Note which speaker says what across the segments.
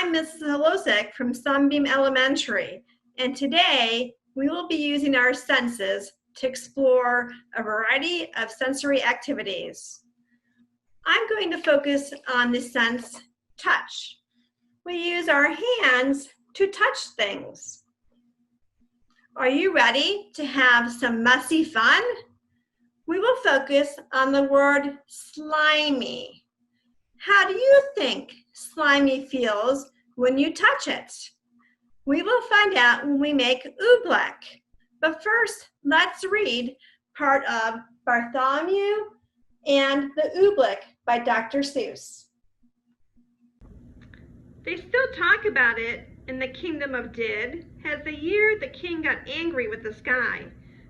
Speaker 1: I'm Mrs. Holosek from Sunbeam Elementary, and today we will be using our senses to explore a variety of sensory activities. I'm going to focus on the sense touch. We use our hands to touch things. Are you ready to have some messy fun? We will focus on the word slimy. How do you think slimy feels when you touch it? We will find out when we make Oobleck. But first, let's read part of Bartholomew and the Oobleck by Dr. Seuss.
Speaker 2: They still talk about it in the kingdom of Did, as the year the king got angry with the sky.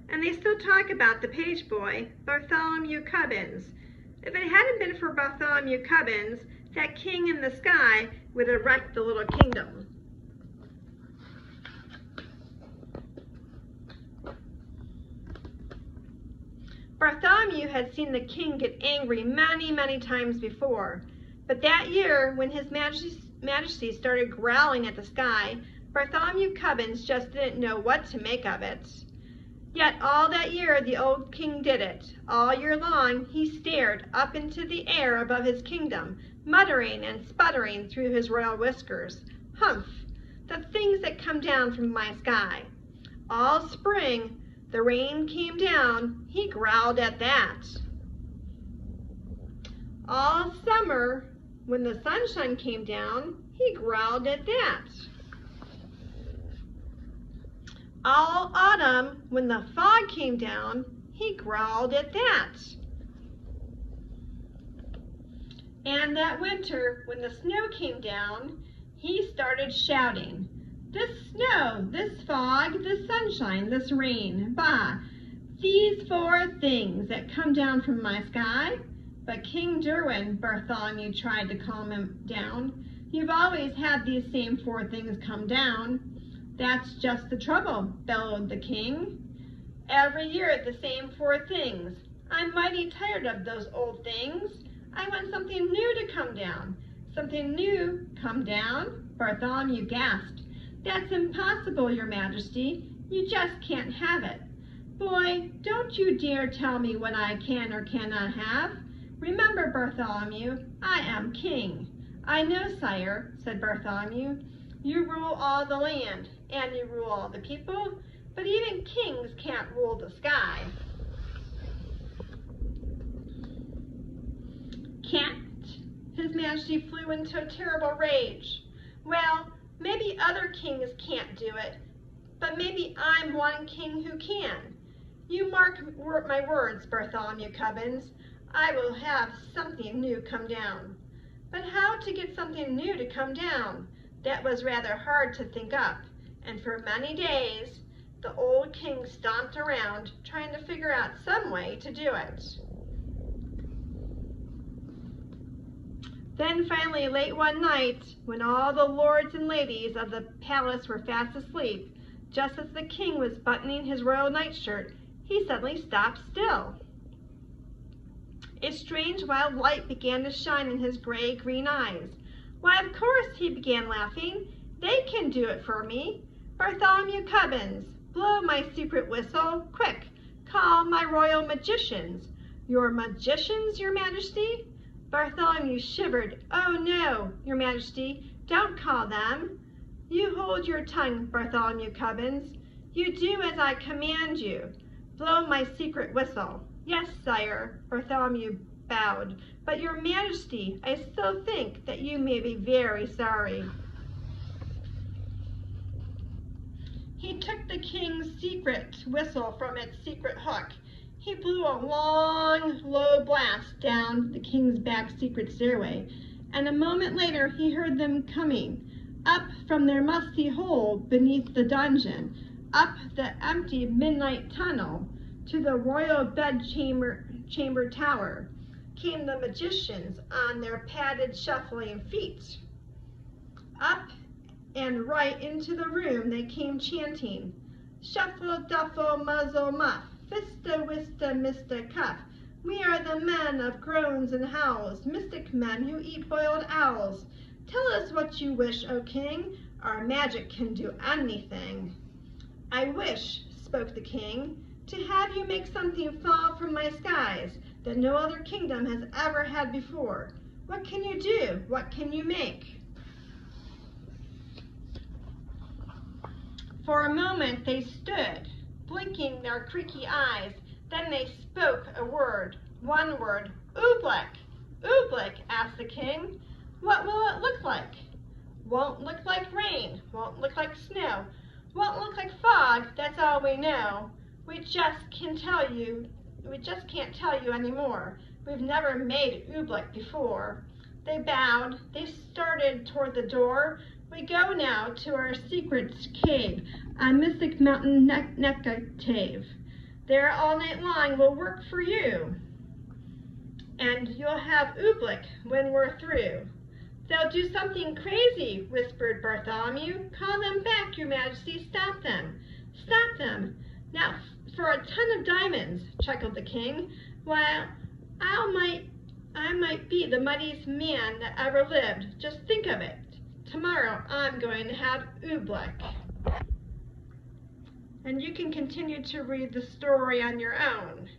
Speaker 2: And they still talk about the page boy, Bartholomew Cubbins. If it hadn't been for Bartholomew Cubbins, that king in the sky would have wrecked the little kingdom. Bartholomew had seen the king get angry many, many times before. But that year, when his majesty started growling at the sky, Bartholomew Cubbins just didn't know what to make of it. Yet all that year the old king did it. All year long he stared up into the air above his kingdom, muttering and sputtering through his royal whiskers. Humph, the things that come down from my sky. All spring the rain came down, he growled at that. All summer, when the sunshine came down, he growled at that. All autumn, when the fog came down, he growled at that. And that winter, when the snow came down, he started shouting, "This snow, this fog, this sunshine, this rain, bah, these four things that come down from my sky." But King Derwin, Bartholomew tried to calm him down. "You've always had these same four things come down." "That's just the trouble," bellowed the king. "Every year the same four things. I'm mighty tired of those old things. I want something new to come down." "Something new come down?" Bartholomew gasped. "That's impossible, your majesty. You just can't have it." "Boy, don't you dare tell me what I can or cannot have. Remember, Bartholomew, I am king." "I know, sire," said Bartholomew. "You rule all the land, and you rule all the people, but even kings can't rule the sky." "Can't?" His Majesty flew into a terrible rage. "Well, maybe other kings can't do it, but maybe I'm one king who can. You mark my words, Bartholomew Cubbins, I will have something new come down." But how to get something new to come down? That was rather hard to think up, and for many days the old king stomped around trying to figure out some way to do it. Then finally, late one night, when all the lords and ladies of the palace were fast asleep, just as the king was buttoning his royal nightshirt, he suddenly stopped still. A strange wild light began to shine in his gray-green eyes. "Why, of course," he began laughing, "they can do it for me. Bartholomew Cubbins, blow my secret whistle, quick, call my royal magicians." "Your magicians, your majesty?" Bartholomew shivered. "Oh no, your majesty, don't call them." "You hold your tongue, Bartholomew Cubbins. You do as I command you. Blow my secret whistle." "Yes, sire," Bartholomew bowed, "but your majesty, I still think that you may be very sorry." He took the king's secret whistle from its secret hook. He blew a long, low blast down the king's back secret stairway, and a moment later he heard them coming, up from their musty hole beneath the up the empty midnight tunnel, to the royal bedchamber tower, came the magicians on their padded shuffling feet. Up and right into the room they came chanting, "Shuffle, duffle, muzzle, muff, fista, wista, mista, cuff. We are the men of groans and howls, mystic men who eat boiled owls. Tell us what you wish, O king. Our magic can do anything. I wish, spoke the king, to have you make something fall from my skies that no other kingdom has ever had before. What can you do? What can you make? For a moment they stood, blinking their creaky eyes. Then they spoke a word, one word, Oobleck. Oobleck, asked the king. What will it look like? Won't look like rain, won't look like snow, won't look like fog, that's all we know. We just can't tell you anymore. We've never made Oobleck before. They bowed, they started toward the door. We go now to our secret cave, on Mystic Mountain Nectave. There all night long we'll work for you. And you'll have Oobleck when we're through. They'll do something crazy, whispered Bartholomew. Call them back, your majesty, stop them. Stop them. Now, for a ton of diamonds, chuckled the king. Well, I might be the mightiest man that ever lived. Just think of it. Tomorrow I'm going to have Oobleck. And you can continue to read the story on your own.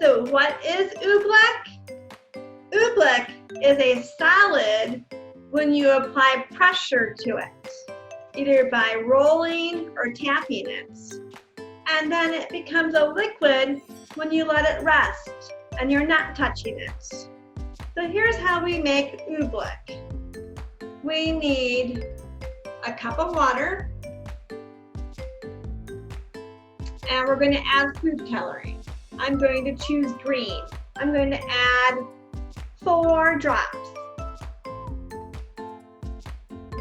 Speaker 1: So what is Oobleck? Oobleck is a solid when you apply pressure to it, either by rolling or tapping it. And then it becomes a liquid when you let it rest and you're not touching it. So here's how we make Oobleck. We need a cup of water, and we're going to add food coloring. I'm going to choose green. I'm going to add 4 drops.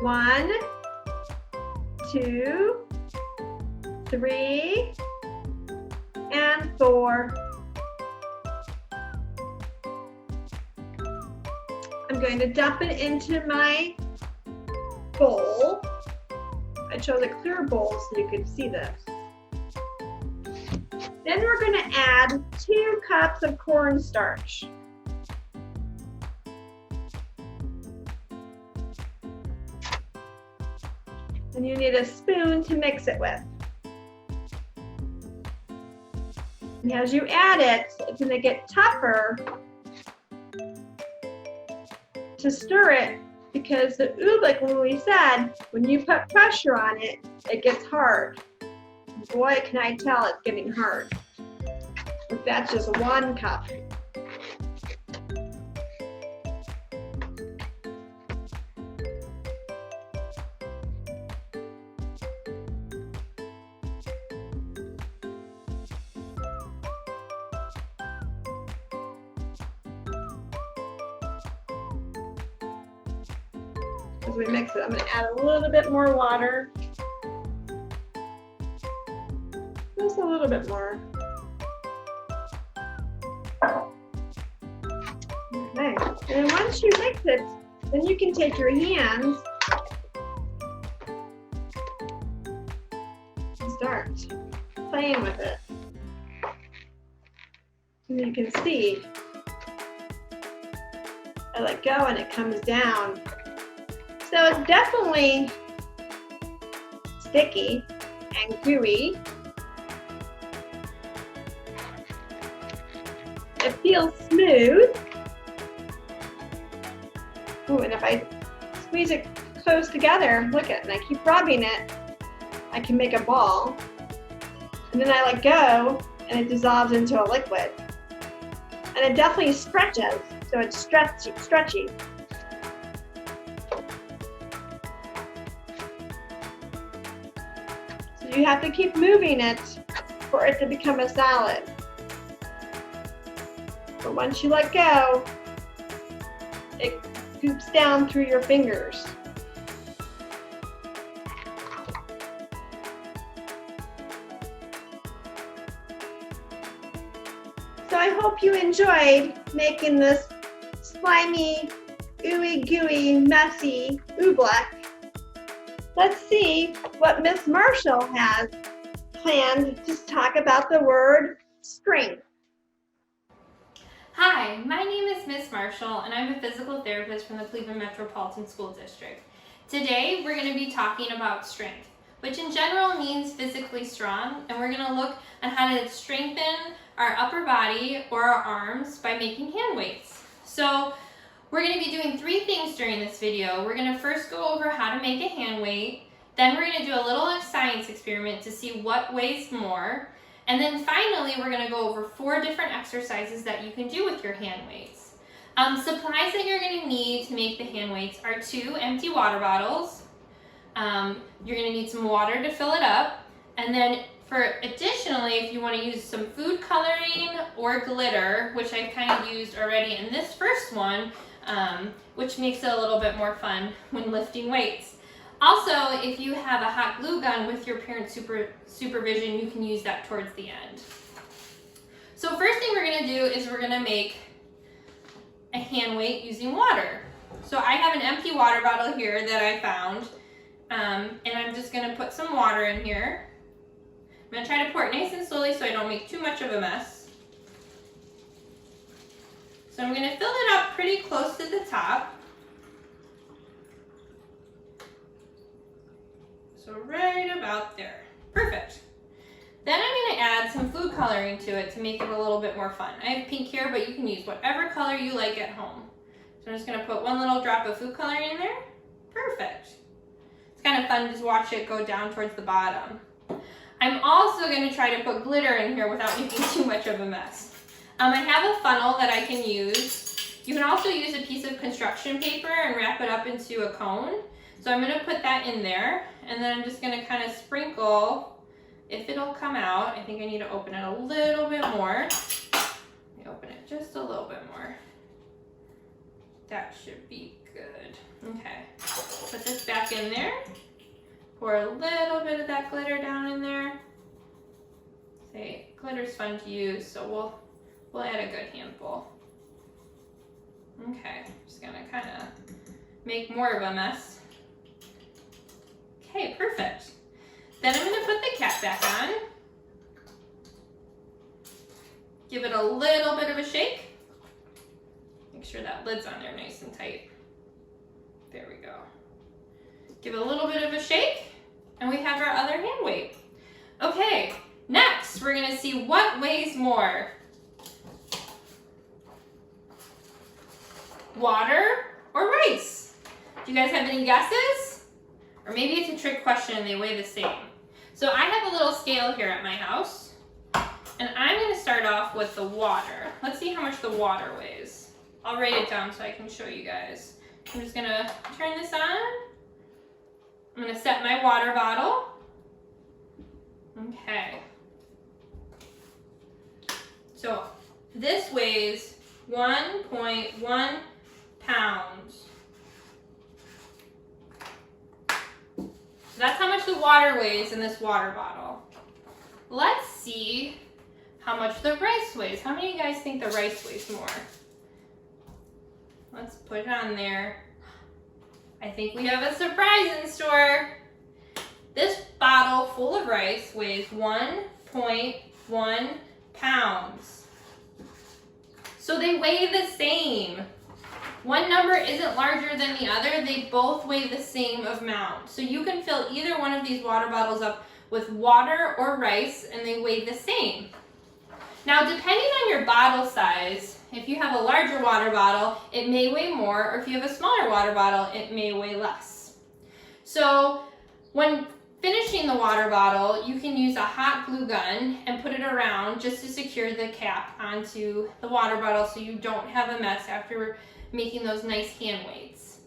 Speaker 1: 1, 2, 3, and 4. I'm going to dump it into my bowl. I chose a clear bowl so you could see this. Then we're going to add 2 cups of cornstarch. And you need a spoon to mix it with. And as you add it, it's going to get tougher to stir it, because the Oobleck, when we said, when you put pressure on it, it gets hard. Boy, can I tell it's getting hard. If that's just 1 cup. As we mix it, I'm going to add a little bit more water. Just a little bit more. Okay, and once you mix it, then you can take your hands and start playing with it. And you can see, I let go and it comes down. So it's definitely sticky and gooey. It feels smooth. Ooh, and if I squeeze it close together, look at it, and I keep rubbing it, I can make a ball. And then I let go, and it dissolves into a liquid. And it definitely stretches, so it's stretchy. So you have to keep moving it for it to become a solid. But once you let go, it scoops down through your fingers. So I hope you enjoyed making this slimy, ooey gooey, messy Oobleck. Let's see what Miss Marshall has planned to talk about the word string.
Speaker 3: Hi, my name is Miss Marshall and I'm a physical therapist from the Cleveland Metropolitan School District. Today we're going to be talking about strength, which in general means physically strong, and we're going to look at how to strengthen our upper body or our arms by making hand weights. So we're going to be doing three things during this video. We're going to first go over how to make a hand weight, then we're going to do a little science experiment to see what weighs more, and then finally we're going to go over 4 different exercises that you can do with your hand weights. Supplies that you're going to need to make the hand weights are 2 empty water bottles. You're going to need some water to fill it up, and then additionally, if you want to use some food coloring or glitter, which I've kind of used already in this first one, which makes it a little bit more fun when lifting weights. Also, if you have a hot glue gun with your parent's supervision, you can use that towards the end. So first thing we're going to do is we're going to make a hand weight using water. So I have an empty water bottle here that I found, and I'm just going to put some water in here. I'm going to try to pour it nice and slowly so I don't make too much of a mess. So I'm going to fill it up pretty close to the top. So right about there. Perfect. Then I'm going to add some food coloring to it to make it a little bit more fun. I have pink here, but you can use whatever color you like at home. So I'm just going to put one little drop of food coloring in there. Perfect. It's kind of fun to just watch it go down towards the bottom. I'm also going to try to put glitter in here without making too much of a mess. I have a funnel that I can use. You can also use a piece of construction paper and wrap it up into a cone. So I'm going to put that in there, and then I'm just going to kind of sprinkle, if it'll come out. I think I need to open it a little bit more. Let me open it just a little bit more. That should be good. Okay, put this back in there. Pour a little bit of that glitter down in there. Say, glitter's fun to use, so we'll add a good handful. Okay, just gonna kind of make more of a mess. Okay, perfect. Then I'm gonna put the cap back on. Give it a little bit of a shake. Make sure that lid's on there nice and tight. There we go. Give it a little bit of a shake, and we have our other hand weight. Okay, next we're gonna see what weighs more. Water or rice? Do you guys have any guesses? Or maybe it's a trick question and they weigh the same. So I have a little scale here at my house, and I'm gonna start off with the water. Let's see how much the water weighs. I'll write it down so I can show you guys. I'm just gonna turn this on. I'm going to set my water bottle. Okay. So this weighs 1.1 pounds. So that's how much the water weighs in this water bottle. Let's see how much the rice weighs. How many of you guys think the rice weighs more? Let's put it on there. I think we have a surprise in store. This bottle full of rice weighs 1.1 pounds. So they weigh the same. One number isn't larger than the other. They both weigh the same amount. So you can fill either one of these water bottles up with water or rice, and they weigh the same. Now, depending on your bottle size, if you have a larger water bottle, it may weigh more, or if you have a smaller water bottle, it may weigh less. So when finishing the water bottle, you can use a hot glue gun and put it around just to secure the cap onto the water bottle so you don't have a mess after making those nice hand weights.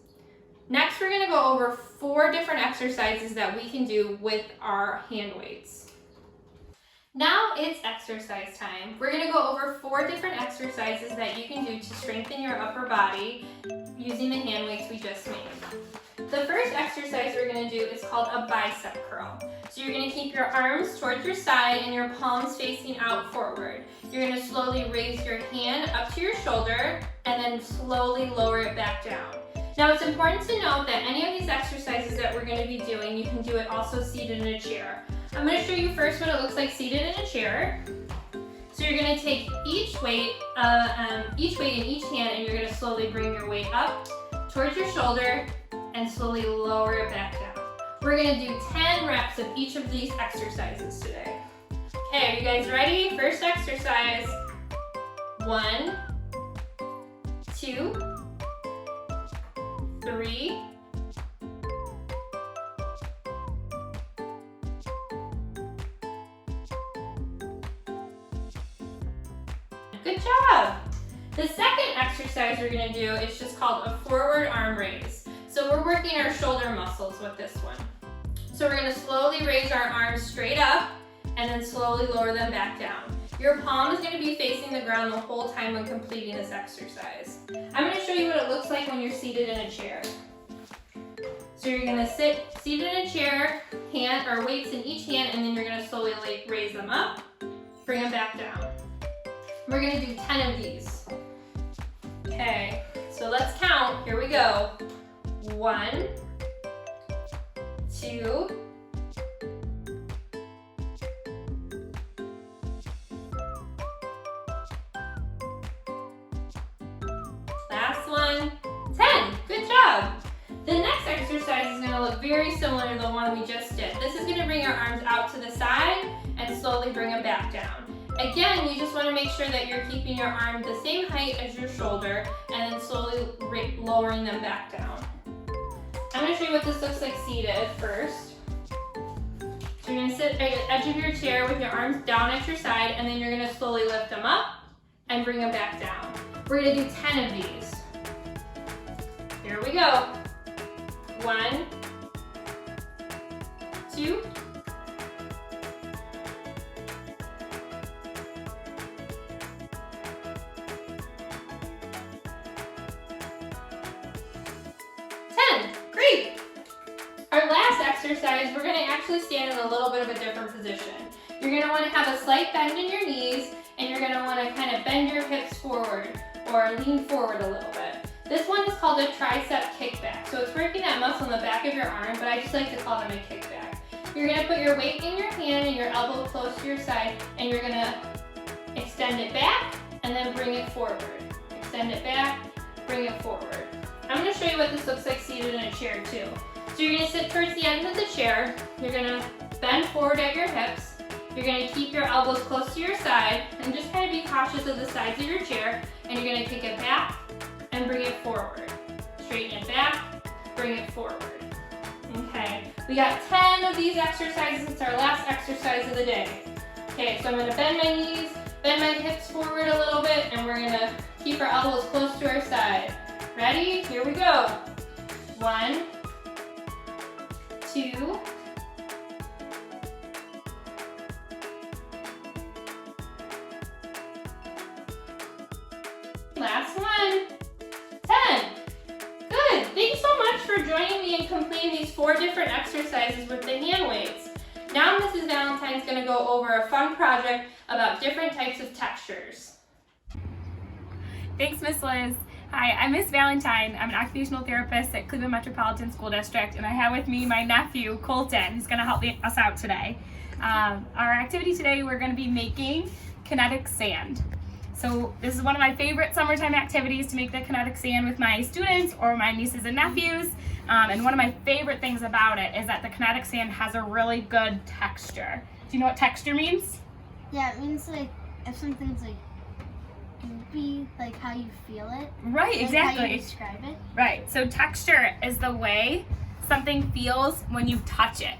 Speaker 3: Next, we're going to go over 4 different exercises that we can do with our hand weights. Now it's exercise time. We're going to go over 4 different exercises that you can do to strengthen your upper body using the hand weights we just made. The first exercise we're going to do is called a bicep curl. So you're going to keep your arms towards your side and your palms facing out forward. You're going to slowly raise your hand up to your shoulder and then slowly lower it back down. Now it's important to note that any of these exercises that we're going to be doing, you can do it also seated in a chair. I'm going to show you first what it looks like seated in a chair. So you're going to take each weight in each hand, and you're going to slowly bring your weight up towards your shoulder and slowly lower it back down. We're going to do 10 reps of each of these exercises today. Okay, are you guys ready? First exercise. 1, 2, 3, 4. Good job. The second exercise we're going to do is just called a forward arm raise. So we're working our shoulder muscles with this one. So we're going to slowly raise our arms straight up and then slowly lower them back down. Your palm is going to be facing the ground the whole time when completing this exercise. I'm going to show you what it looks like when you're seated in a chair. So you're going to sit seated in a chair, weights in each hand, and then you're going to slowly raise them up, bring them back down. We're going to do 10 of these. Okay, so let's count. Here we go. 1, 2, 10. Good job. The next exercise is going to look very similar to the one we just did. This is going to bring our arms out to the side and slowly bring them back down. Again, you just want to make sure that you're keeping your arm the same height as your shoulder and then slowly lowering them back down. I'm going to show you what this looks like seated first. So you're going to sit at the edge of your chair with your arms down at your side, and then you're going to slowly lift them up and bring them back down. We're going to do 10 of these. Here we go. 1, 2, 10. Great. Our last exercise, we're going to actually stand in a little bit of a different position. You're going to want to have a slight bend in your knees, and you're going to want to kind of bend your hips forward or lean forward a little bit. This one is called a tricep kickback. So it's working that muscle in the back of your arm, but I just like to call them a kickback. You're going to put your weight in your hand and your elbow close to your side, and you're going to extend it back and then bring it forward. Extend it back, bring it forward. I'm going to show you what this looks like seated in a chair too. So you're going to sit towards the end of the chair. You're going to bend forward at your hips. You're going to keep your elbows close to your side and just kind of be cautious of the sides of your chair, and you're going to kick it back and bring it forward. Straighten it back, bring it forward. Okay, we got 10 of these exercises. It's our last exercise of the day. Okay, so I'm going to bend my knees, bend my hips forward a little bit, and we're going to keep our elbows close to our side. Ready? Here we go. 1, 2, 'Last one. 10. Good. Thanks so much for joining me in completing these 4 different exercises with the hand weights. Now Mrs. Valentine's going to go over a fun project about different types of textures.
Speaker 4: Thanks, Miss Liz. Hi, I'm Miss Valentine. I'm an occupational therapist at Cleveland Metropolitan School District, and I have with me my nephew, Colton, who's going to help us out today. Our activity today, we're going to be making kinetic sand. So this is one of my favorite summertime activities, to make the kinetic sand with my students or my nieces and nephews. And one of my favorite things about it is that the kinetic sand has a really good texture. Do you know what texture means?
Speaker 5: Yeah, it means like if something's like goopy, like how you feel it.
Speaker 4: Right,
Speaker 5: like
Speaker 4: exactly.
Speaker 5: How you describe it.
Speaker 4: Right, so texture is the way something feels when you touch it.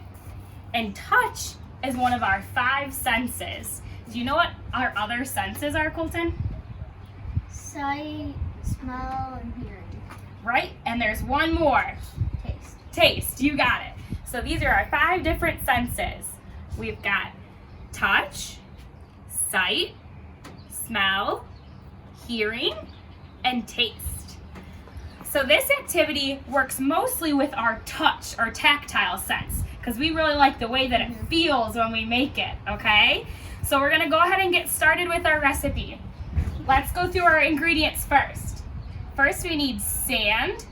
Speaker 4: And touch is one of our 5 senses. Do you know what our other senses are, Colton?
Speaker 5: Sight, smell, and hearing.
Speaker 4: Right, and there's one more.
Speaker 5: Taste.
Speaker 4: Taste, you got it. So these are our 5 different senses. We've got touch, sight, smell, hearing, and taste. So this activity works mostly with our touch or tactile sense, because we really like the way that it feels when we make it, okay? So we're gonna go ahead and get started with our recipe. Let's go through our ingredients first. First, we need sand.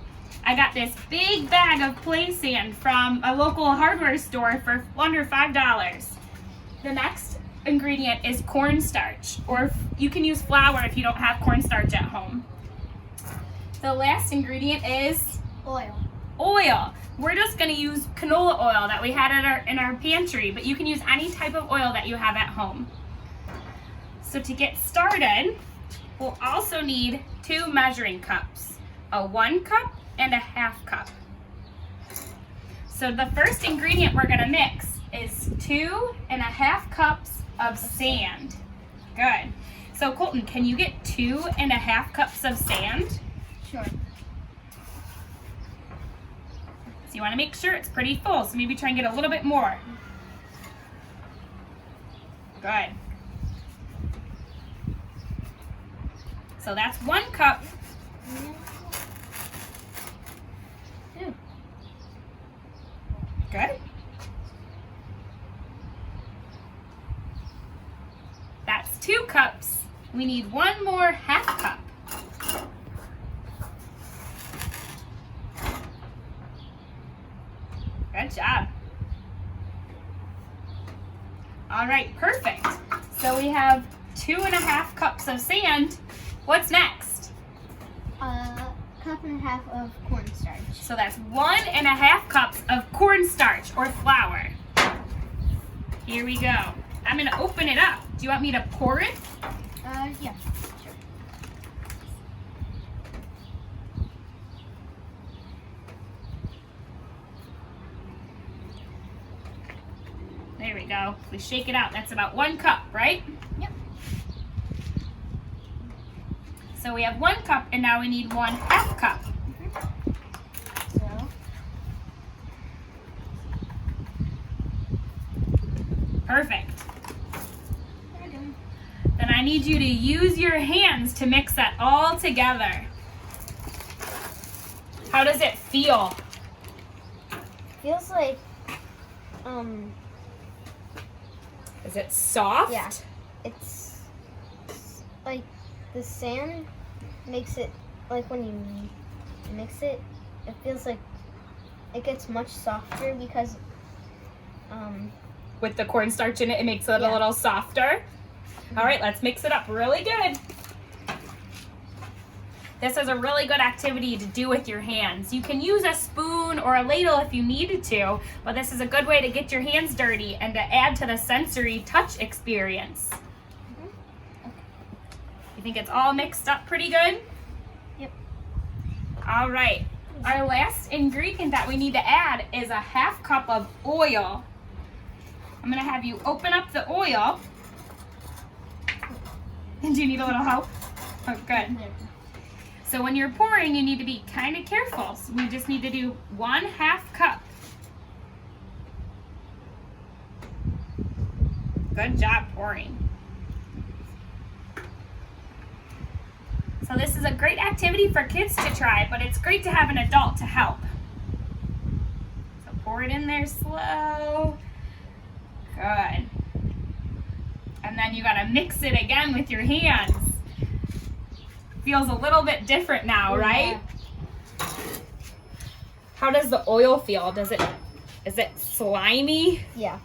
Speaker 4: I got this big bag of play sand from a local hardware store for under $5. The next ingredient is cornstarch, or you can use flour if you don't have cornstarch at home. The last ingredient is
Speaker 5: Oil.
Speaker 4: oil. We're just going to use canola oil that we had in our pantry, but you can use any type of oil that you have at home. So to get started, we'll also need 2 measuring cups, a 1 cup and a 1/2 cup. So the first ingredient we're going to mix is 2 1/2 cups of sand. Good. So Colton, can you get 2 1/2 cups of sand?
Speaker 5: Sure.
Speaker 4: So you want to make sure it's pretty full, so maybe try and get a little bit more. Good. So that's 1 cup. Good. That's 2 cups. We need 1 more 1/2 cup. Good job. All right, perfect. So we have 2 1/2 cups of sand. What's next?
Speaker 5: Cup and a half of cornstarch.
Speaker 4: So that's 1 1/2 cups of cornstarch or flour. Here we go. I'm gonna open it up. Do you want me to pour it?
Speaker 5: Yeah. Sure.
Speaker 4: There we go. We shake it out. That's about 1 cup, right?
Speaker 5: Yep.
Speaker 4: So we have 1 cup, and now we need 1/2 cup.
Speaker 5: So,
Speaker 4: Perfect.
Speaker 5: there we go.
Speaker 4: Then I need you to use your hands to mix that all together. How does it feel?
Speaker 5: Feels like,
Speaker 4: Is it soft?
Speaker 5: yeah, it's like the sand makes it, like when you mix it, it feels like it gets much softer because,
Speaker 4: With the cornstarch in it, it makes it a
Speaker 5: Yeah.
Speaker 4: little softer. All right, let's mix it up really good. This is a really good activity to do with your hands. You can use a spoon or a ladle if you needed to, but this is a good way to get your hands dirty and to add to the sensory touch experience. You think it's all mixed up pretty good?
Speaker 5: Yep.
Speaker 4: All right. Our last ingredient that we need to add is a 1/2 cup of oil. I'm gonna have you open up the oil. Do you need a little help? Oh, good. So when you're pouring, you need to be kind of careful. So we just need to do 1/2 cup. Good job pouring. So this is a great activity for kids to try, but it's great to have an adult to help. So pour it in there slow. Good. And then you gotta mix it again with your hands. Feels a little bit different now, right?
Speaker 5: Yeah.
Speaker 4: How does the oil feel? Is it slimy?
Speaker 5: Yeah.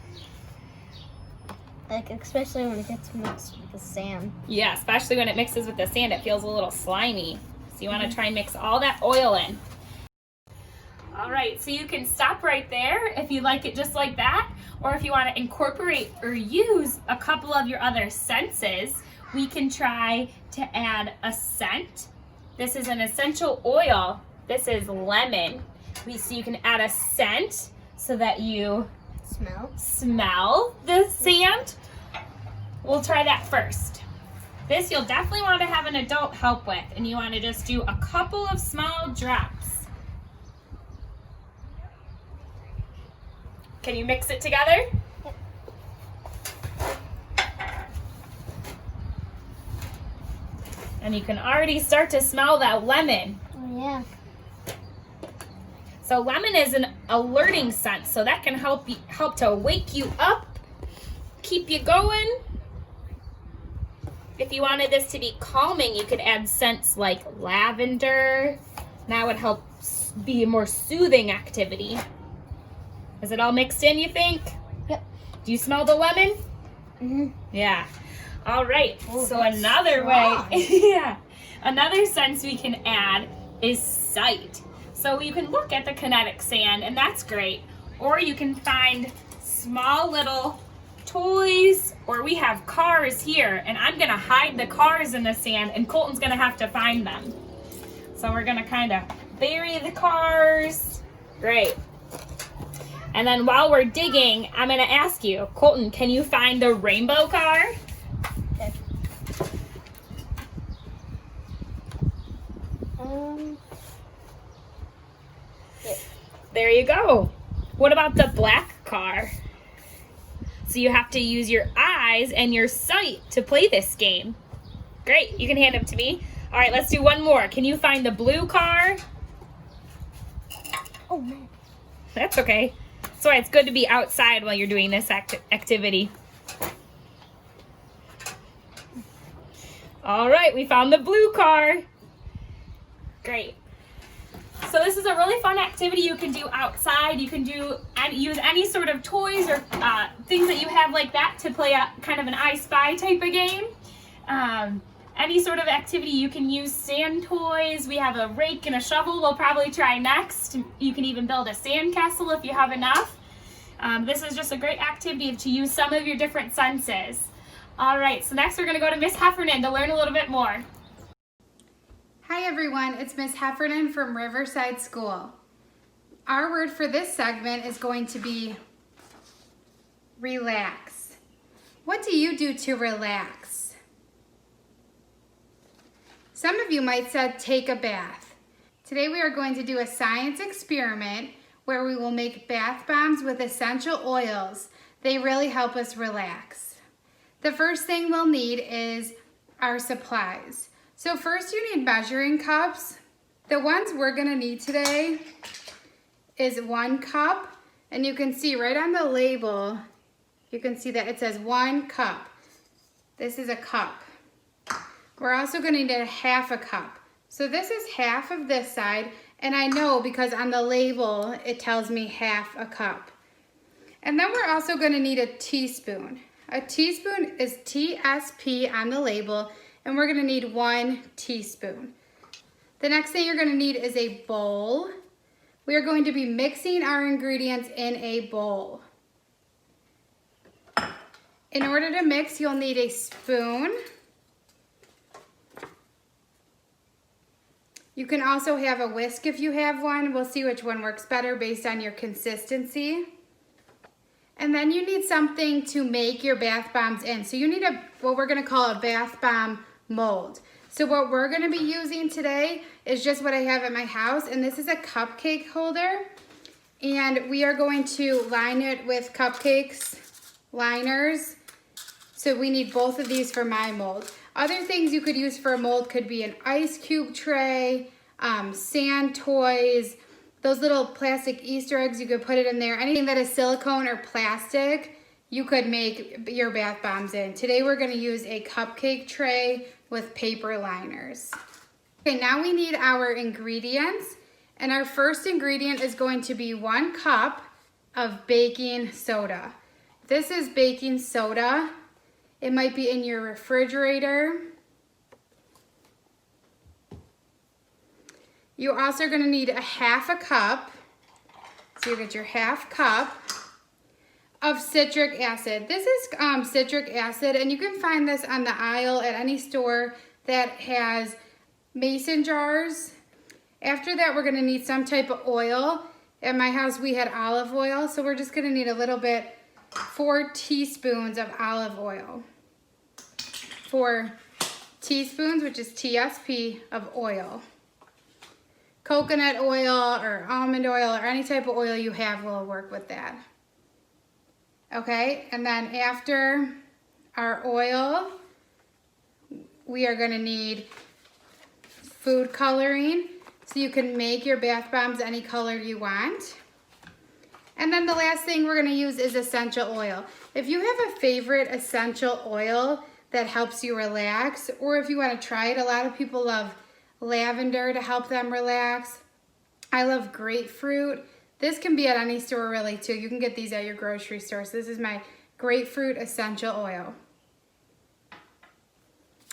Speaker 5: Like, especially when it gets mixed with the sand.
Speaker 4: Yeah, especially when it mixes with the sand, it feels a little slimy. So you want to try and mix all that oil in. All right, so you can stop right there if you like it just like that, or if you want to incorporate or use a couple of your other senses, we can try to add a scent. This is an essential oil. This is lemon. So you can add a scent so that you smell the sand. We'll try that first. This you'll definitely want to have an adult help with, and you want to just do a couple of small drops. Can you mix it together?
Speaker 5: Yep.
Speaker 4: And you can already start to smell that lemon.
Speaker 5: Oh, yeah.
Speaker 4: So lemon is an alerting scent, so that can help to wake you up, keep you going. If you wanted this to be calming, you could add scents like lavender. That would help be a more soothing activity. Is it all mixed in, you think?
Speaker 5: Yep.
Speaker 4: Do you smell the lemon? Yeah. All right.
Speaker 5: Oh,
Speaker 4: So
Speaker 5: that's
Speaker 4: another
Speaker 5: strong.
Speaker 4: way, yeah, another sense we can add is sight. So you can look at the kinetic sand, and that's great. Or you can find small little toys, or we have cars here, and I'm gonna hide the cars in the sand, and Colton's gonna have to find them. So we're gonna kind of bury the cars. Great. And then while we're digging, I'm gonna ask you, Colton, can you find the rainbow car?
Speaker 5: Okay.
Speaker 4: There you go. What about the black car? So you have to use your eyes and your sight to play this game. Great, you can hand them to me. All right, let's do one more. Can you find the blue car?
Speaker 5: Oh man.
Speaker 4: That's okay. That's why it's good to be outside while you're doing this activity. All right, we found the blue car. Great. So this is a really fun activity you can do outside. You can do and use any sort of toys or things that you have like that to play a kind of an I Spy type of game. Any sort of activity you can use sand toys. We have a rake and a shovel we'll probably try next. You can even build a sand castle if you have enough. This is just a great activity to use some of your different senses. All right, so next we're gonna go to Miss Heffernan to learn a little bit more.
Speaker 6: Hi everyone, it's Miss Heffernan from Riverside School. Our word for this segment is going to be relax. What do you do to relax? Some of you might say take a bath. Today we are going to do a science experiment where we will make bath bombs with essential oils. They really help us relax. The first thing we'll need is our supplies. So first you need measuring cups. The ones we're gonna need today is 1 cup, and you can see right on the label, you can see that it says 1 cup. This is a cup. We're also gonna need a 1/2 cup. So this is half of this side, and I know because on the label it tells me 1/2 cup. And then we're also gonna need a teaspoon. A teaspoon is TSP on the label, and we're gonna need 1 teaspoon. The next thing you're gonna need is a bowl. We are going to be mixing our ingredients in a bowl. In order to mix, you'll need a spoon. You can also have a whisk if you have one. We'll see which one works better based on your consistency. And then you need something to make your bath bombs in. So you need what we're gonna call a bath bomb mold. So what we're gonna be using today is just what I have at my house, and this is a cupcake holder. And we are going to line it with cupcakes, liners. So we need both of these for my mold. Other things you could use for a mold could be an ice cube tray, sand toys, those little plastic Easter eggs, you could put it in there. Anything that is silicone or plastic, you could make your bath bombs in. Today we're gonna use a cupcake tray with paper liners. Okay, now we need our ingredients. And our first ingredient is going to be 1 cup of baking soda. This is baking soda. It might be in your refrigerator. You're also gonna need a 1/2 cup. So you get your 1/2 cup of citric acid. This is citric acid, and you can find this on the aisle at any store that has mason jars. After that, we're gonna need some type of oil. At my house, we had olive oil, so we're just gonna need a little bit, 4 teaspoons of olive oil. 4 teaspoons, which is TSP, of oil. Coconut oil or almond oil or any type of oil you have will work with that. Okay, and then after our oil, we are gonna need food coloring, so you can make your bath bombs any color you want. And then the last thing we're gonna use is essential oil. If you have a favorite essential oil that helps you relax, or if you wanna try it, a lot of people love lavender to help them relax. I love grapefruit. This can be at any store really too. You can get these at your grocery store. So this is my grapefruit essential oil.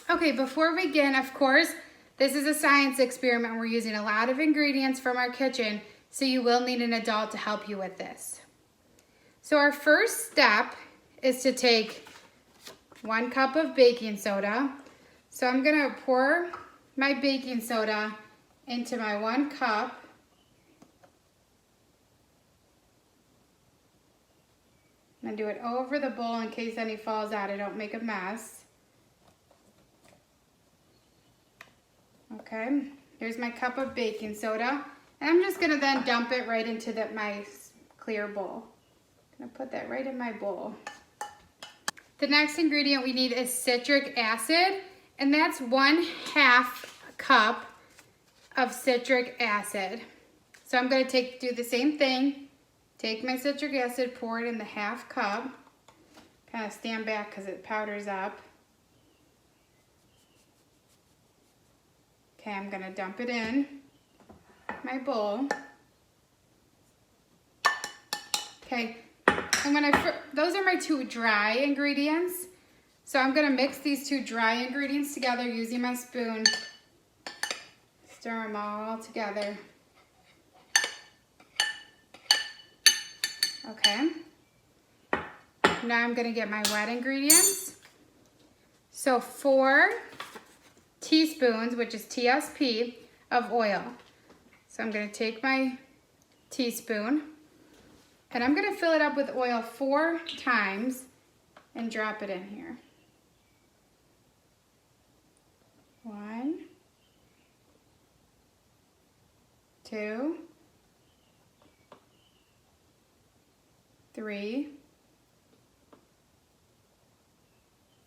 Speaker 6: Okay, before we begin, of course, this is a science experiment. We're using a lot of ingredients from our kitchen, so you will need an adult to help you with this. So our first step is to take 1 cup of baking soda. So I'm gonna pour my baking soda into my 1 cup. I'm gonna do it over the bowl in case any falls out, I don't make a mess. Okay, here's my cup of baking soda. And I'm just gonna then dump it right into my clear bowl. I'm gonna put that right in my bowl. The next ingredient we need is citric acid, and that's 1/2 cup of citric acid. So I'm gonna do the same thing. Take my citric acid, pour it in the 1/2 cup. Kind of stand back because it powders up. Okay, I'm gonna dump it in my bowl. Okay, and those are my 2 dry ingredients. So I'm gonna mix these 2 dry ingredients together using my spoon. Stir them all together. Okay. Now I'm gonna get my wet ingredients. So 4 teaspoons, which is TSP, of oil. So I'm gonna take my teaspoon and I'm gonna fill it up with oil 4 times and drop it in here. 1, 2, 3,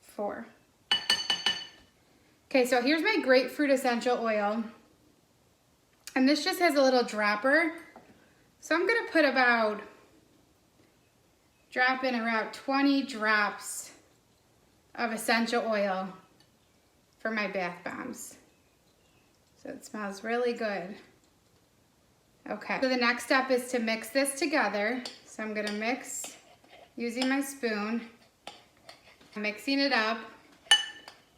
Speaker 6: 4. Okay, so here's my grapefruit essential oil. And this just has a little dropper. So I'm gonna drop in around 20 drops of essential oil for my bath bombs. So it smells really good. Okay, so the next step is to mix this together. So I'm gonna mix using my spoon. I'm mixing it up.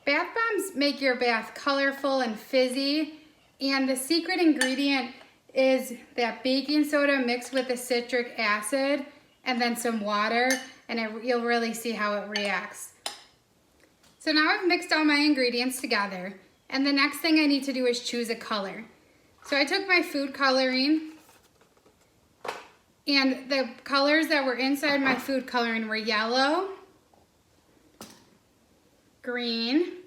Speaker 6: Bath bombs make your bath colorful and fizzy, and the secret ingredient is that baking soda mixed with the citric acid and then some water, and you'll really see how it reacts. So now I've mixed all my ingredients together, and the next thing I need to do is choose a color. So I took my food coloring, and the colors that were inside my food coloring were yellow, green,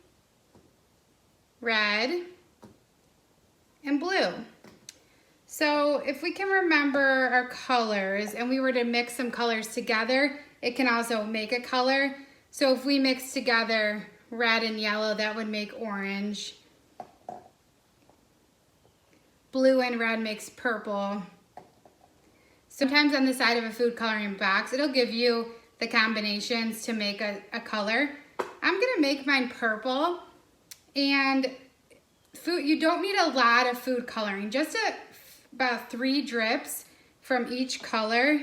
Speaker 6: red, and blue. So if we can remember our colors and we were to mix some colors together, it can also make a color. So if we mix together red and yellow, that would make orange. Blue and red makes purple. Sometimes on the side of a food coloring box, it'll give you the combinations to make a color. I'm gonna make mine purple, and you don't need a lot of food coloring, just about 3 drips from each color,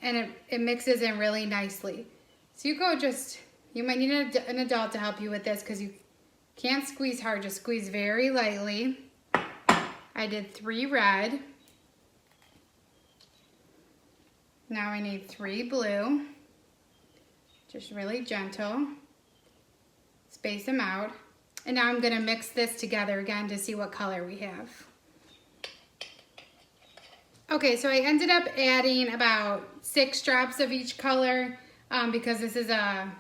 Speaker 6: and it mixes in really nicely. So you might need an adult to help you with this because you can't squeeze hard, just squeeze very lightly. I did 3 red. Now I need 3 blue. Just really gentle. Space them out. And now I'm gonna mix this together again to see what color we have. Okay, so I ended up adding about 6 drops of each color because this is a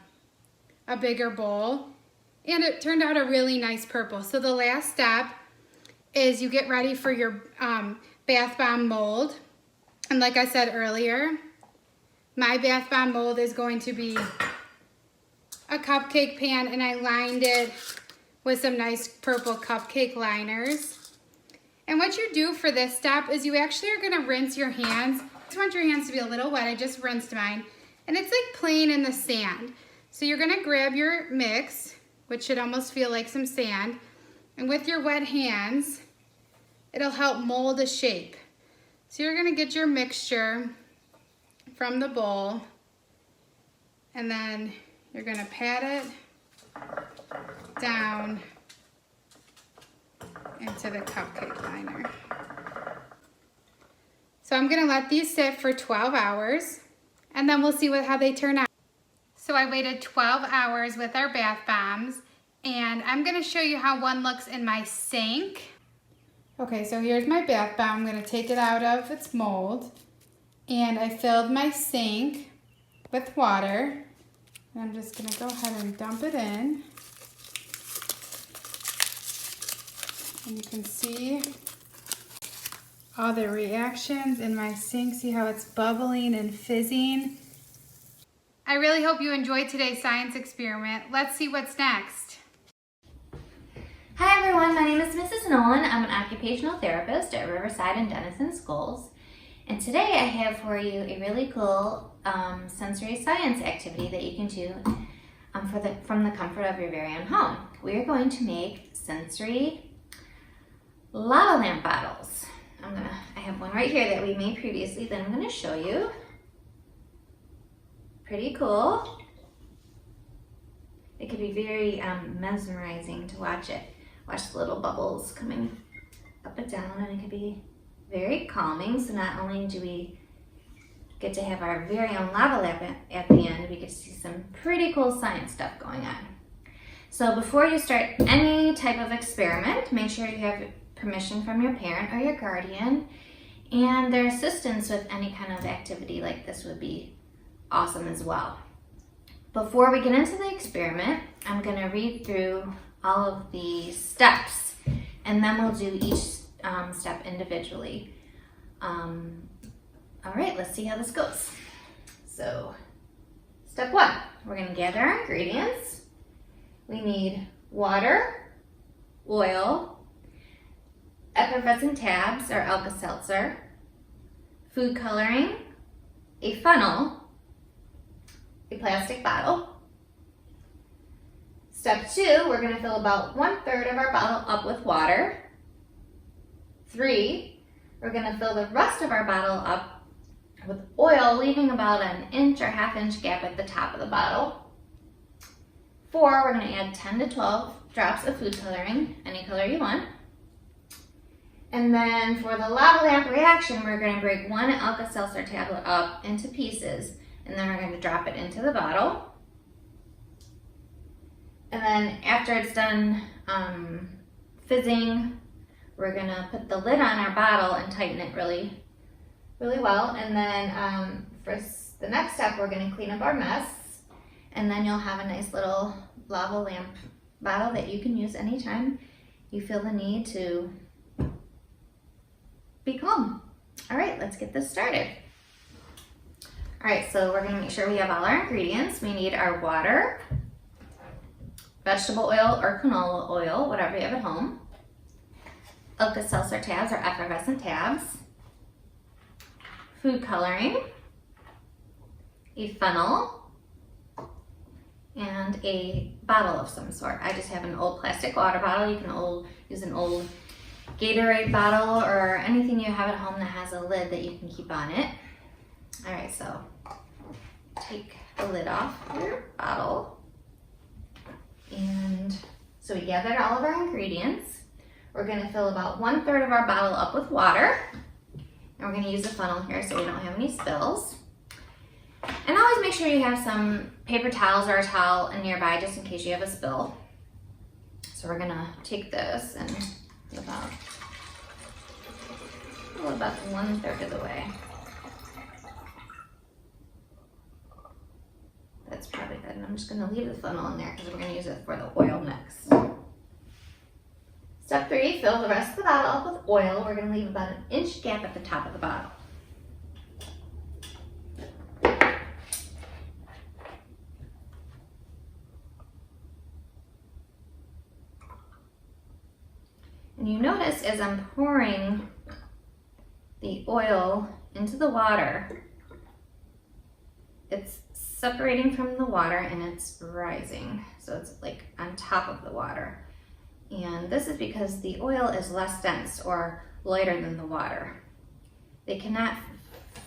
Speaker 6: bigger bowl. And it turned out a really nice purple. So the last step is you get ready for your bath bomb mold. And like I said earlier, my bath bomb mold is going to be a cupcake pan, and I lined it with some nice purple cupcake liners. And what you do for this step is you actually are gonna rinse your hands. I just want your hands to be a little wet. I just rinsed mine. And it's like playing in the sand. So you're gonna grab your mix, which should almost feel like some sand, and with your wet hands, it'll help mold a shape. So you're gonna get your mixture from the bowl, and then you're going to pat it down into the cupcake liner. So I'm going to let these sit for 12 hours and then we'll see how they turn out. So I waited 12 hours with our bath bombs and I'm going to show you how one looks in my sink. Okay, so here's my bath bomb. I'm going to take it out of its mold and I filled my sink with water. And I'm just going to go ahead and dump it in. And you can see all the reactions in my sink. See how it's bubbling and fizzing. I really hope you enjoyed today's science experiment. Let's see what's next.
Speaker 7: Hi everyone, my name is Mrs. Nolan. I'm an occupational therapist at Riverside and Denison Schools. And today I have for you a really cool sensory science activity that you can do from the comfort of your very own home. We are going to make sensory lava lamp bottles. I have one right here that we made previously that I'm going to show you. Pretty cool. It could be very mesmerizing to watch it. Watch the little bubbles coming up and down, and it could be very calming. So not only do we get to have our very own lava lamp at the end, we get to see some pretty cool science stuff going on. So before you start any type of experiment, make sure you have permission from your parent or your guardian, and their assistance with any kind of activity like this would be awesome as well. Before we get into the experiment, I'm going to read through all of the steps, and then we'll do each step individually. All right, let's see how this goes. So, step 1, we're going to gather our ingredients. We need water, oil, effervescent tabs or Alka-Seltzer, food coloring, a funnel, a plastic bottle. Step 2, we're going to fill about 1/3 of our bottle up with water. 3, we're going to fill the rest of our bottle up with oil, leaving about an inch or ½ inch gap at the top of the bottle. 4, we're going to add 10 to 12 drops of food coloring, any color you want. And then for the lava lamp reaction, we're going to break 1 Alka-Seltzer tablet up into pieces, and then we're going to drop it into the bottle. And then after it's done fizzing, we're going to put the lid on our bottle and tighten it really well. And then for the next step, we're going to clean up our mess. And then you'll have a nice little lava lamp bottle that you can use anytime you feel the need to be calm. All right, let's get this started. All right, so we're going to make sure we have all our ingredients. We need our water, vegetable oil or canola oil, whatever you have at home, Alka-Seltzer tabs or effervescent tabs, food coloring, a funnel, and a bottle of some sort. I just have an old plastic water bottle. You can use an old Gatorade bottle or anything you have at home that has a lid that you can keep on it. All right, so take the lid off your bottle. And so we gathered all of our ingredients. We're going to fill about 1/3 of our bottle up with water. And we're going to use a funnel here so we don't have any spills. And always make sure you have some paper towels or a towel nearby just in case you have a spill. So we're going to take this and about 1/3 of the way. That's probably good. And I'm just going to leave the funnel in there because we're going to use it for the oil next. Step 3, fill the rest of the bottle up with oil. We're going to leave about an inch gap at the top of the bottle. And you notice as I'm pouring the oil into the water, it's separating from the water and it's rising. So it's like on top of the water. And this is because the oil is less dense or lighter than the water. They cannot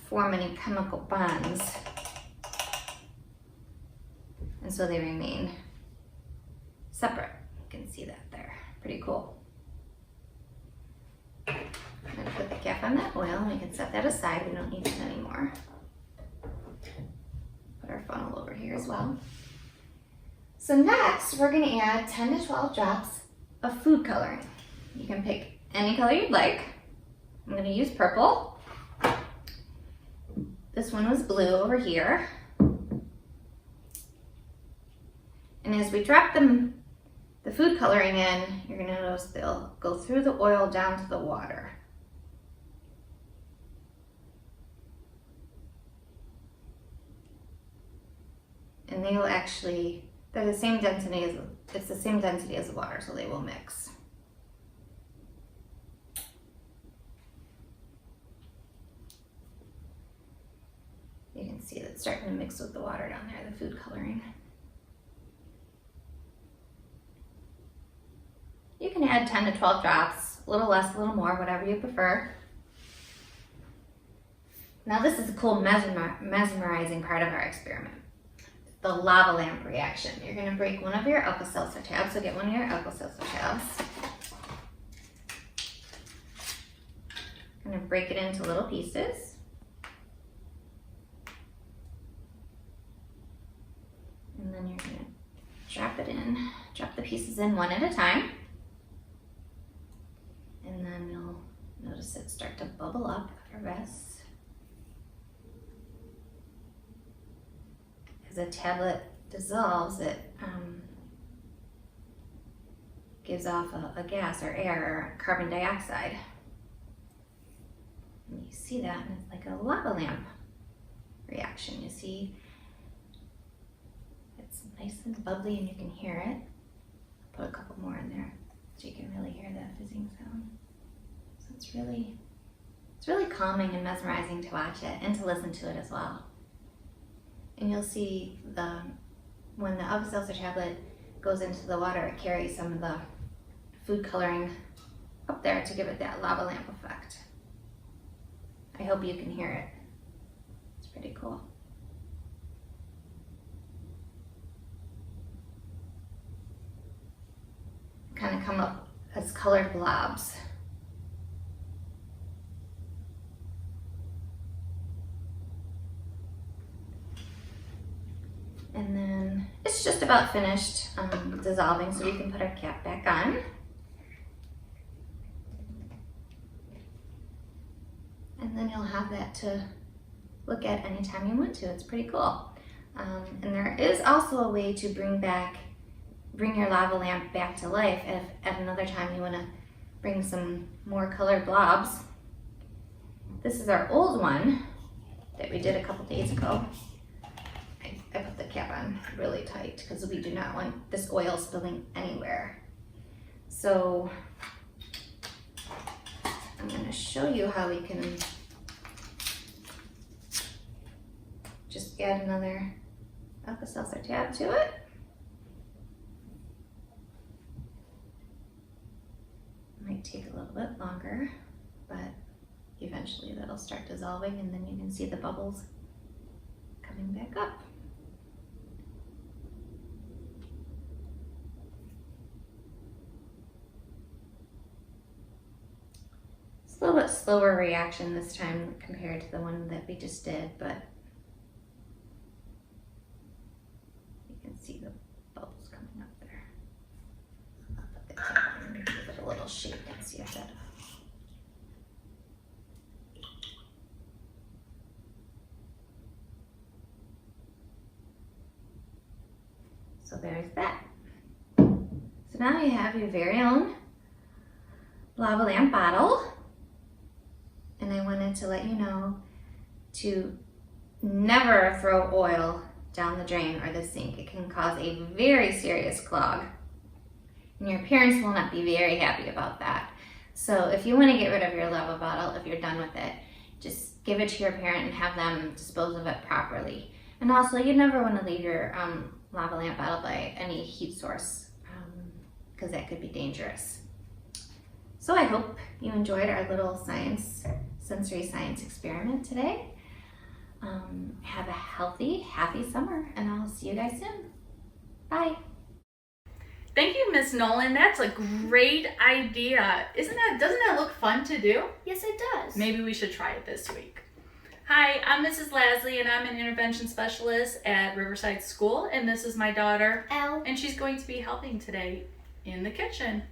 Speaker 7: form any chemical bonds and so they remain separate. You can see that there. Pretty cool. I'm gonna put the cap on that oil and we can set that aside. We don't need it anymore. Put our funnel over here as well. So next, we're gonna add 10 to 12 drops of food coloring. You can pick any color you'd like. I'm gonna use purple. This one was blue over here. And as we drop the food coloring in, you're gonna notice they'll go through the oil down to the water. And they will actually, they're the same density as, it's the same density as the water, so they will mix. You can see that it's starting to mix with the water down there, the food coloring. You can add 10 to 12 drops, a little less, a little more, whatever you prefer. Now this is a cool mesmerizing part of our experiment. The lava lamp reaction. You're gonna break one of your Alka-Seltzer tabs, so get one of your Alka-Seltzer tabs. Gonna break it into little pieces. And then you're gonna drop it in, drop the pieces in one at a time. And then you'll notice it start to bubble up the rest. As a tablet dissolves, it gives off a gas or air, or carbon dioxide. And you see that, and it's like a lava lamp reaction. You see it's nice and bubbly and you can hear it. Put a couple more in there so you can really hear that fizzing sound. So it's really calming and mesmerizing to watch it and to listen to it as well. And you'll see when the Alka-Seltzer tablet goes into the water, it carries some of the food coloring up there to give it that lava lamp effect. I hope you can hear it. It's pretty cool. Kind of come up as colored blobs. And then it's just about finished dissolving, so we can put our cap back on. And then you'll have that to look at anytime you want to. It's pretty cool. And there is also a way to bring your lava lamp back to life if at another time you want to bring some more colored blobs. This is our old one that we did a couple days ago. I put the cap on really tight because we do not want this oil spilling anywhere. So I'm going to show you how we can just add another Alka-Seltzer tab to it. Might take a little bit longer, but eventually that'll start dissolving and then you can see the bubbles coming back up. It's a little bit slower reaction this time compared to the one that we just did, but you can see the bubbles coming up there. I'll put the cap on and give it a little shake and see if that. So there's that. So now you have your very own lava lamp bottle. And I wanted to let you know to never throw oil down the drain or the sink. It can cause a very serious clog. And your parents will not be very happy about that. So if you want to get rid of your lava bottle, if you're done with it, just give it to your parent and have them dispose of it properly. And also, you never want to leave your lava lamp bottle by any heat source because that could be dangerous. So I hope you enjoyed our little sensory science experiment today. Have a healthy, happy summer, and I'll see you guys soon. Bye.
Speaker 8: Thank you, Miss Nolan. That's a great idea. Doesn't that look fun to do?
Speaker 5: Yes, it does.
Speaker 8: Maybe we should try it this week. Hi, I'm Mrs. Lasley, and I'm an intervention specialist at Riverside School, and this is my daughter,
Speaker 5: Elle.
Speaker 8: and she's going to be helping today in the kitchen.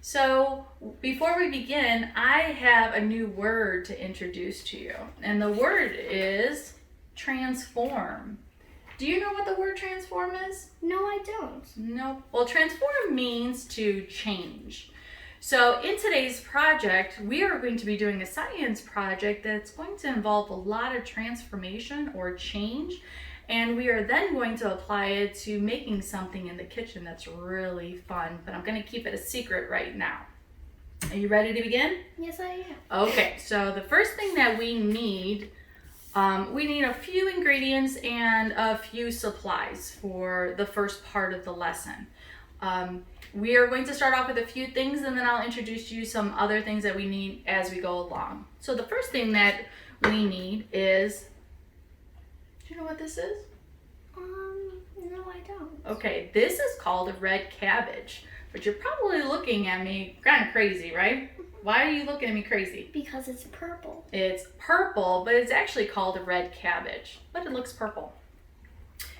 Speaker 8: So before we begin, I have a new word to introduce to you, and the word is transform. Do you know what the word transform is?
Speaker 5: No, I don't.
Speaker 8: No. Well, transform means to change. So in today's project, we are going to be doing a science project that's going to involve a lot of transformation or change, and we are then going to apply it to making something in the kitchen that's really fun, but I'm going to keep it a secret right now. Are you ready to begin?
Speaker 5: Yes, I am.
Speaker 8: Okay, so the first thing that we need a few ingredients and a few supplies for the first part of the lesson. We are going to start off with a few things, and then I'll introduce you some other things that we need as we go along. So the first thing that we need is, do you know what this is?
Speaker 5: No, I don't.
Speaker 8: Okay, this is called a red cabbage, but you're probably looking at me kind of crazy, right? Why are you looking at me crazy?
Speaker 5: Because it's purple.
Speaker 8: It's purple, but it's actually called a red cabbage, but it looks purple.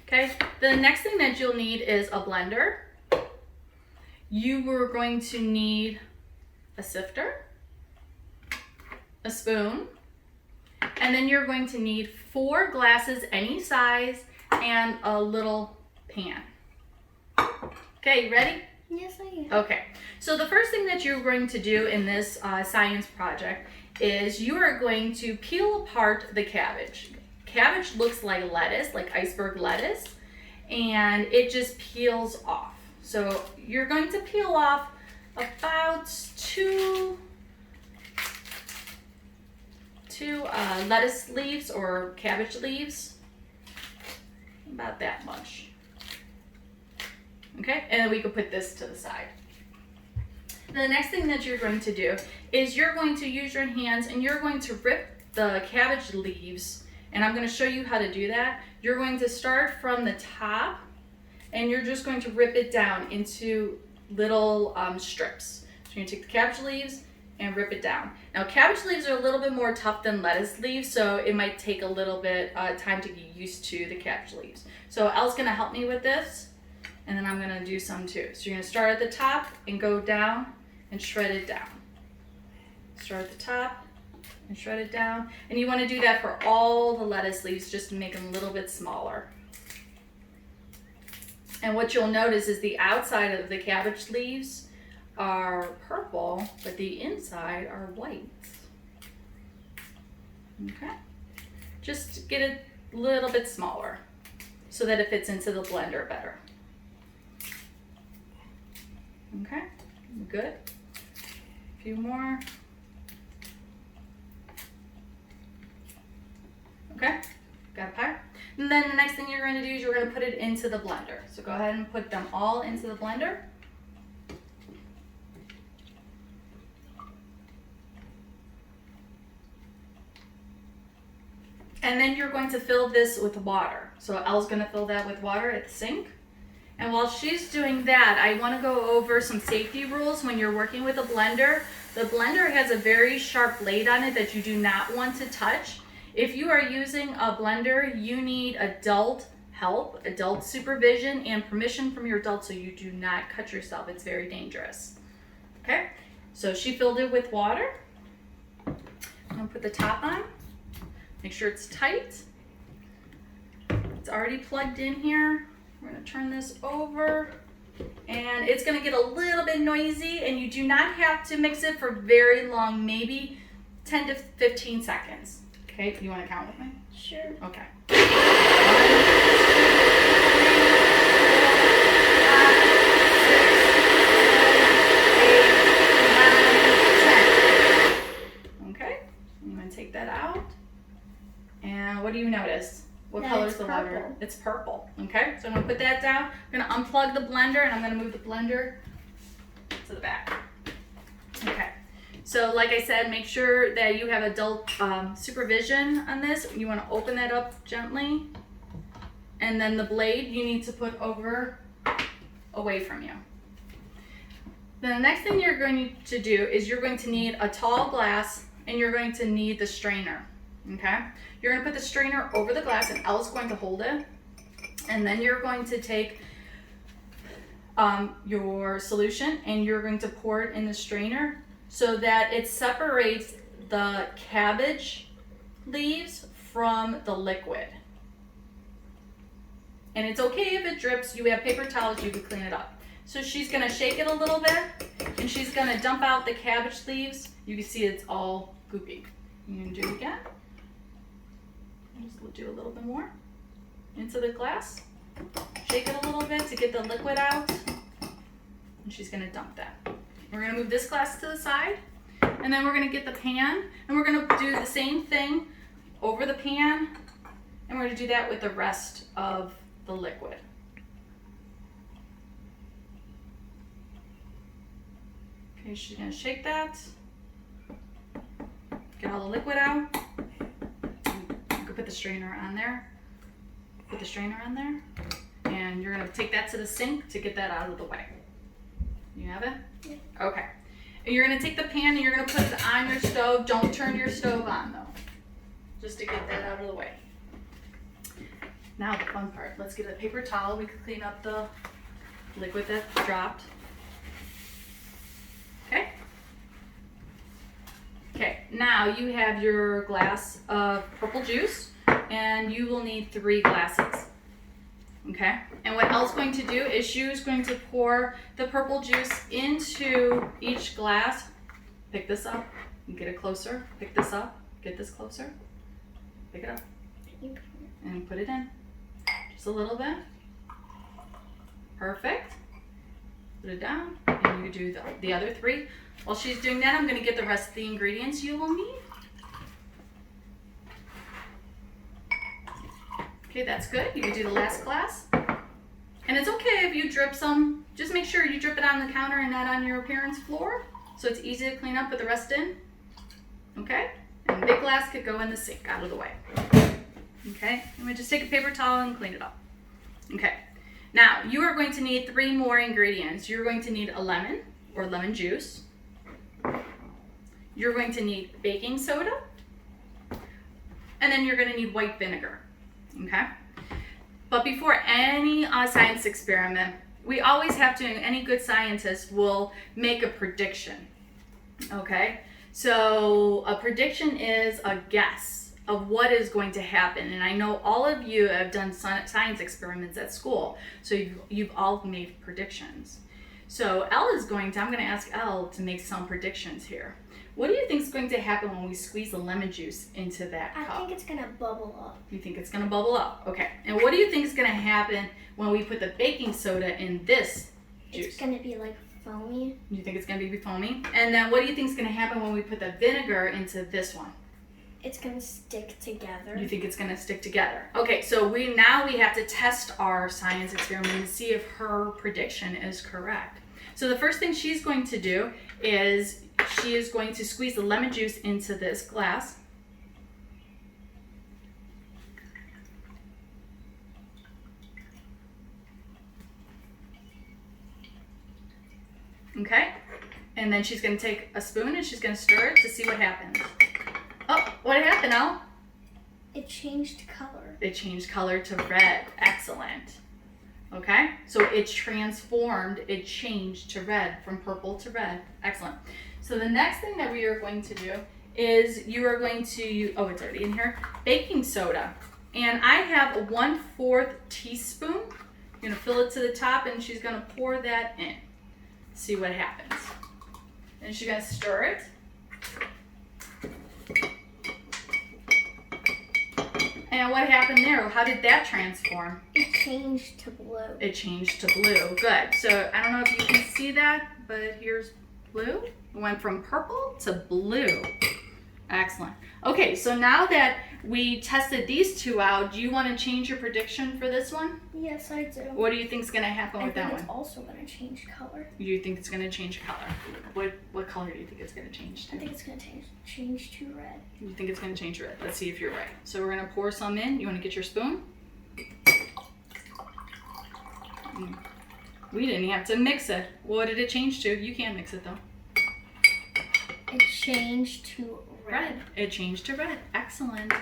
Speaker 8: Okay, the next thing that you'll need is a blender. You are going to need a sifter, a spoon, and then you're going to need 4 glasses any size and a little pan. Okay, ready?
Speaker 5: Yes, I am.
Speaker 8: Okay, so the first thing that you're going to do in this science project is you are going to peel apart the cabbage. Cabbage looks like lettuce, like iceberg lettuce, and it just peels off. So you're going to peel off about two lettuce leaves or cabbage leaves, about that much. Okay, and then we can put this to the side. The next thing that you're going to do is you're going to use your hands and you're going to rip the cabbage leaves, and I'm going to show you how to do that. You're going to start from the top and you're just going to rip it down into little strips. So you're going to take the cabbage leaves and rip it down. Now cabbage leaves are a little bit more tough than lettuce leaves, so it might take a little bit time to get used to the cabbage leaves. So Elle's going to help me with this, and then I'm going to do some too. So you're going to start at the top and go down and shred it down. Start at the top and shred it down. And you want to do that for all the lettuce leaves, just to make them a little bit smaller. And what you'll notice is the outside of the cabbage leaves are purple, but the inside are white. Okay? Just get it a little bit smaller so that it fits into the blender better. Okay, good. A few more. Okay, got a pie. And then the next thing you're going to do is you're going to put it into the blender. So go ahead and put them all into the blender. And then you're going to fill this with water. So Elle's going to fill that with water at the sink. And while she's doing that, I want to go over some safety rules when you're working with a blender. The blender has a very sharp blade on it that you do not want to touch. If you are using a blender, you need adult help, adult supervision, and permission from your adult so you do not cut yourself. It's very dangerous. Okay, so she filled it with water. I'm gonna put the top on. Make sure it's tight. It's already plugged in here. We're gonna turn this over, and it's gonna get a little bit noisy, and you do not have to mix it for very long, maybe 10 to 15 seconds. Okay, you wanna count with me?
Speaker 5: Sure.
Speaker 8: Okay. 1, 2, 3, 4, 5, 6, 7, 8, 9, 10. Okay, you wanna take that out, and what do you notice? What color is the water? It's purple. Okay, so I'm gonna put that down. I'm gonna unplug the blender and I'm gonna move the blender to the back. Okay, so like I said, make sure that you have adult supervision on this. You wanna open that up gently. And then the blade you need to put over away from you. Then the next thing you're going to do is you're going to need a tall glass and you're going to need the strainer, okay? You're going to put the strainer over the glass and Elle's going to hold it. And then you're going to take your solution and you're going to pour it in the strainer so that it separates the cabbage leaves from the liquid. And it's okay if it drips. You have paper towels, you can clean it up. So she's gonna shake it a little bit and she's gonna dump out the cabbage leaves. You can see it's all goopy. You can do it again. Just do a little bit more into the glass. Shake it a little bit to get the liquid out. And she's gonna dump that. We're gonna move this glass to the side and then we're gonna get the pan and we're gonna do the same thing over the pan and we're gonna do that with the rest of the liquid. Okay, she's gonna shake that. Get all the liquid out. You can put the strainer on there. Put the strainer on there. And you're gonna take that to the sink to get that out of the way. You have it? Yeah. Okay. And you're gonna take the pan and you're gonna put it on your stove. Don't turn your stove on though. Just to get that out of the way. Now the fun part. Let's get a paper towel. We can clean up the liquid that dropped. Okay. Okay, now you have your glass of purple juice and you will need 3 glasses. Okay, and what Elle's going to do is she's going to pour the purple juice into each glass. Pick this up and get it closer. Pick this up, get this closer. Pick it up and put it in. Just a little bit. Perfect. Put it down and you do the other 3. While she's doing that, I'm going to get the rest of the ingredients you will need. Okay, that's good. You can do the last glass. And it's okay if you drip some. Just make sure you drip it on the counter and not on your parents' floor, so it's easy to clean up, put the rest in. Okay? And the big glass could go in the sink out of the way. Okay? And we just take a paper towel and clean it up. Okay. Now, you are going to need 3 more ingredients. You're going to need a lemon or lemon juice. You're going to need baking soda. And then you're going to need white vinegar. Okay? But before any science experiment, we always have to, any good scientist will make a prediction. Okay? So a prediction is a guess of what is going to happen. And I know all of you have done science experiments at school, so you've all made predictions. So I'm going to ask Elle to make some predictions here. What do you think is going to happen when we squeeze the lemon juice into that cup?
Speaker 5: I think it's going to bubble up.
Speaker 8: You think it's going to bubble up? Okay. And what do you think is going to happen when we put the baking soda in this juice?
Speaker 5: It's going to be like foamy.
Speaker 8: You think it's going to be foamy? And then what do you think is going to happen when we put the vinegar into this one?
Speaker 5: It's going to stick together.
Speaker 8: You think it's going to stick together? Okay, so we have to test our science experiment and see if her prediction is correct. So the first thing she's going to do is she is going to squeeze the lemon juice into this glass. Okay, and then she's going to take a spoon and she's going to stir it to see what happens. Oh, what happened, Elle?
Speaker 5: It changed color.
Speaker 8: It changed color to red. Excellent. Okay, so it transformed, it changed to red, from purple to red. Excellent. So the next thing that we are going to do is you are going to, oh, it's already in here, baking soda. And I have a 1/4 teaspoon. You're going to fill it to the top and she's going to pour that in. See what happens. And she's going to stir it. And what happened there? How did that transform?
Speaker 5: It changed to blue.
Speaker 8: It changed to blue. Good. So I don't know if you can see that, but here's blue. It went from purple to blue. Excellent. Okay, so now that we tested these 2 out, do you want to change your prediction for this one?
Speaker 5: Yes, I do.
Speaker 8: What do you think is going to happen with that one?
Speaker 5: I think it's also going to change color.
Speaker 8: You think it's going to change color? What color do you think it's going to change to?
Speaker 5: I think it's going to change to red.
Speaker 8: You think it's going to change red? Let's see if you're right. So we're going to pour some in. You want to get your spoon? We didn't have to mix it. What did it change to? You can't mix it though.
Speaker 5: It changed to
Speaker 8: Red. It changed to red. Excellent.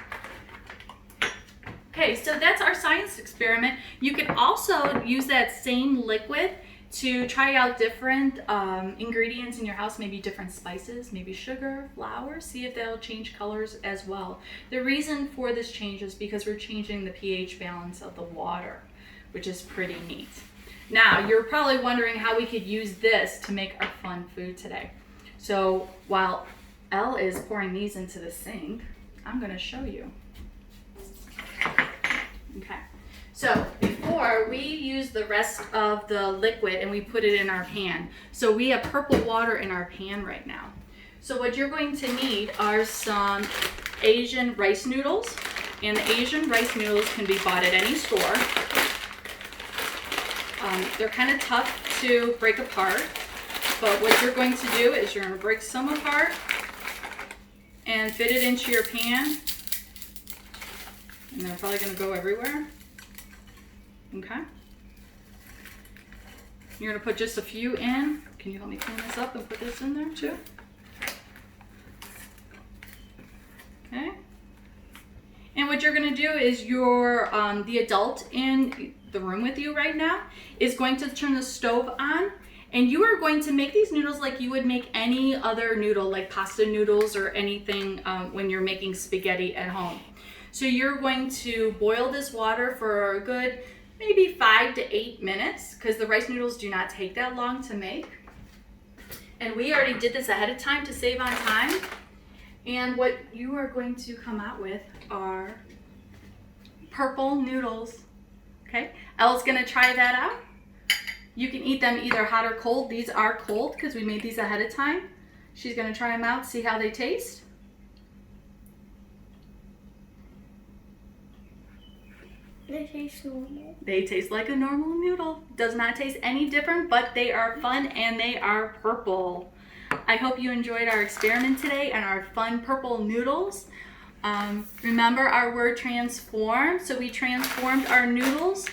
Speaker 8: Okay, so that's our science experiment. You could also use that same liquid to try out different ingredients in your house, maybe different spices, maybe sugar, flour, see if they'll change colors as well. The reason for this change is because we're changing the pH balance of the water, which is pretty neat. Now, you're probably wondering how we could use this to make our fun food today. So while Elle is pouring these into the sink, I'm gonna show you. Okay, so before we use the rest of the liquid and we put it in our pan. So we have purple water in our pan right now. So what you're going to need are some Asian rice noodles, and the Asian rice noodles can be bought at any store. They're kind of tough to break apart, but what you're going to do is you're going to break some apart and fit it into your pan. And they're probably going to go everywhere. Okay. You're going to put just a few in. Can you help me clean this up and put this in there too? Okay. And what you're going to do is your the adult in the room with you right now is going to turn the stove on, and you are going to make these noodles like you would make any other noodle, like pasta noodles or anything when you're making spaghetti at home. So you're going to boil this water for a good maybe 5 to 8 minutes, because the rice noodles do not take that long to make. And we already did this ahead of time to save on time. And what you are going to come out with are purple noodles. Okay, Elle's gonna try that out. You can eat them either hot or cold. These are cold because we made these ahead of time. She's gonna try them out, see how they taste.
Speaker 5: They taste normal.
Speaker 8: They taste like a normal noodle. Does not taste any different, but they are fun and they are purple. I hope you enjoyed our experiment today and our fun purple noodles. Remember our word transform. So we transformed our noodles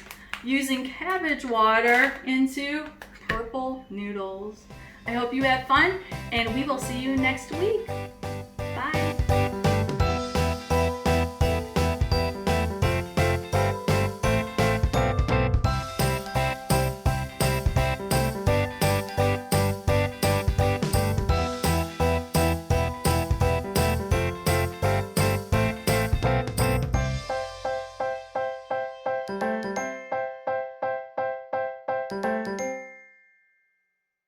Speaker 8: using cabbage water into purple noodles. I hope you had fun, and we will see you next week.